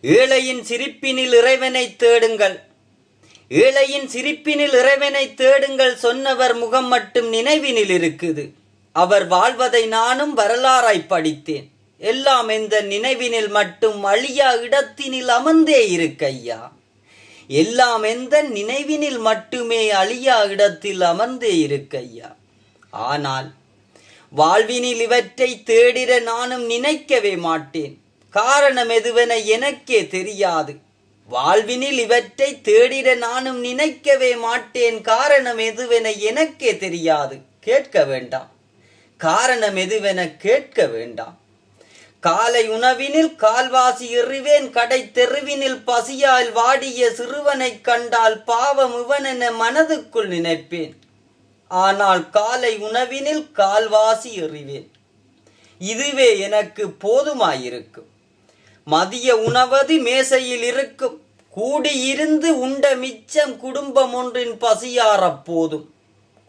ஏழையின் சிரிப்பினில் இறைவனை தேடுங்கள். ஏழையின் சிரிப்பினில் இறைவனை தேடுங்கள் சொன்னவர் முகம் மட்டும் நினைவினில் இருக்குது. அவர் வாழ்வதை நானும் வரலாறாய் படித்தேன். எல்லாம் எந்த நினைவினில் மட்டும் அழியா இடத்தினில் அமர்ந்தே இருக்கையா. எல்லாம் எந்த நினைவினில் மட்டுமே அழியா இடத்தில் அமர்ந்தே இருக்கையா. ஆனால் வாழ்வினில் இவற்றை தேடிட நானும் நினைக்கவே மாட்டேன். காரணம் எதுவென எனக்கே தெரியாது. வாழ்வினில் இவற்றை தேடிட நானும் நினைக்கவே மாட்டேன். காரணம் எதுவென எனக்கே தெரியாது. கேட்க வேண்டாம். காரணம் எதுவென கேட்க வேண்டாம். காலை உணவினில் கால்வாசி எறிவேன். கடை தெருவினில் பசியால் வாடிய சிறுவனை கண்டால் பாவம் இவனென மனதுக்குள் நினைப்பேன். ஆனால் காலை உணவினில் கால்வாசி எறிவேன். இதுவே எனக்கு போதுமாயிருக்கும். மதிய உணவது மேசையில் இருக்கும். கூடியிருந்து உண்ட மிச்சம் குடும்பம் ஒன்றின் பசியாறப் போதும்.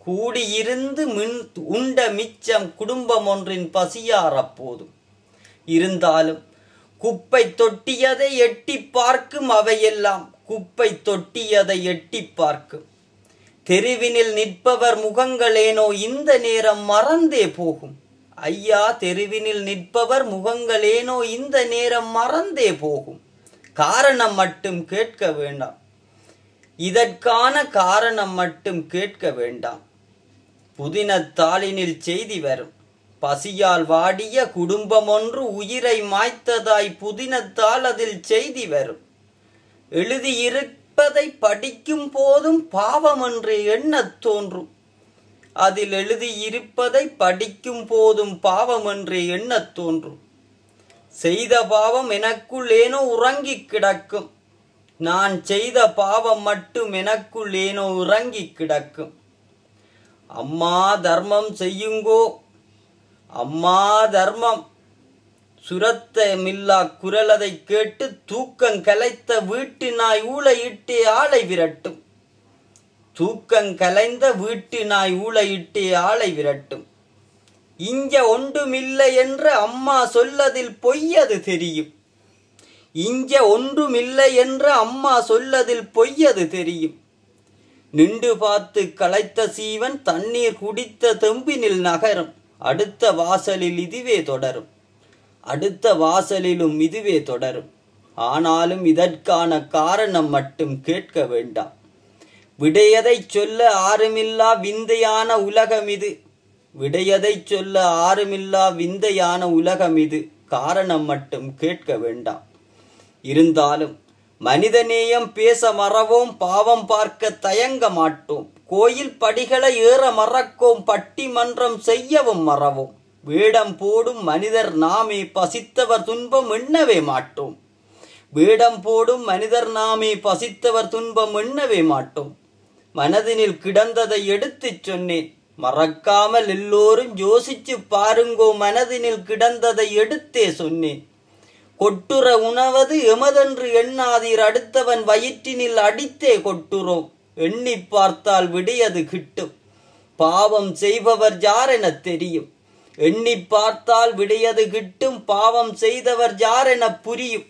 கூடியிருந்து உண்ட மிச்சம் குடும்பம் ஒன்றின் பசியாறப் போதும். இருந்தாலும் குப்பை தொட்டியதை எட்டி பார்க்கும். அவையெல்லாம் குப்பை தொட்டியதை எட்டி பார்க்கும். தெருவினில் நிற்பவர் முகங்களேனோ இந்த நேரம் மறந்தே போகும். ஐயா, தெருவினில் நிற்பவர் முகங்களேனோ இந்த நேரம் மறந்தே போகும். காரணம் மட்டும் கேட்க வேண்டாம். இதற்கான காரணம் மட்டும் கேட்க வேண்டாம். புதினத்தாளினில் செய்தி வரும். பசியால் வாடிய குடும்பம் ஒன்று உயிரை மாய்த்ததாய் புதினத்தால் அதில் செய்தி வரும். எழுதியிருப்பதை படிக்கும் போதும் பாவம் என்று எண்ணத் தோன்றும். அதில் எழுதியிருப்பதை படிக்கும் போதும் பாவம் என்று எண்ணத் தோன்றும். செய்த பாவம் எனக்குள் ஏனோ உறங்கி கிடக்கும். நான் செய்த பாவம் மட்டும் எனக்குள் ஏனோ உறங்கி கிடக்கும். அம்மா தர்மம் செய்யுங்கோ, அம்மா தர்மம். சுரத்தமில்லா குரலதை கேட்டு தூக்கம் கலைத்த வீட்டு நாய் ஊளையிட்டே ஆளை விரட்டும். தூக்கம் கலைந்த வீட்டு நாய் ஊளையிட்டே ஆளை விரட்டும். இங்க ஒன்றுமில்லை என்று அம்மா சொல்லதில் பொய்யது தெரியும். இங்க ஒன்றுமில்லை என்று அம்மா சொல்லதில் பொய்யது தெரியும். நின்று பார்த்து களைத்த சீவன் தண்ணீர் குடித்த தெம்பினில் நகரும். அடுத்த வாசலில் இதுவே தொடரும். அடுத்த வாசலிலும் இதுவே தொடரும். ஆனாலும் இதற்கான காரணம் மட்டும் கேட்க வேண்டாம். விடையதை சொல்ல ஆறுமில்லா விந்தையான உலகம் இது. விடையதை சொல்ல ஆறுமில்லா விந்தையான உலகம் இது. காரணம் மட்டும் கேட்க வேண்டாம். இருந்தாலும் மனிதநேயம் பேச மறவோம். பாவம் பார்க்க தயங்க மாட்டோம். கோயில் படிகளை ஏற மறக்கோம். பட்டிமன்றம் செய்யவும் மறவோம். வேடம் போடும் மனிதர் நாமே பசித்தவர் துன்பம் எண்ணவே மாட்டோம். வேடம் போடும் மனிதர் நாமே பசித்தவர் துன்பம் எண்ணவே மாட்டோம். மனதினில் கிடந்ததை எடுத்துச் சொன்னேன். மறக்காமல் எல்லோரும் யோசிச்சு பாருங்கோ. மனதினில் கிடந்ததை எடுத்தே சொன்னேன். கொட்டுற உணவது எமதென்று எண்ணாதீர். அடுத்தவன் வயிற்றினில் அடித்தே கொட்டுறோம். எண்ணி பார்த்தால் விடையது கிட்டும். பாவம் செய்பவர் யார் என தெரியும். எண்ணி பார்த்தால் விடையது கிட்டும். பாவம் செய்தவர் யார் என புரியும்.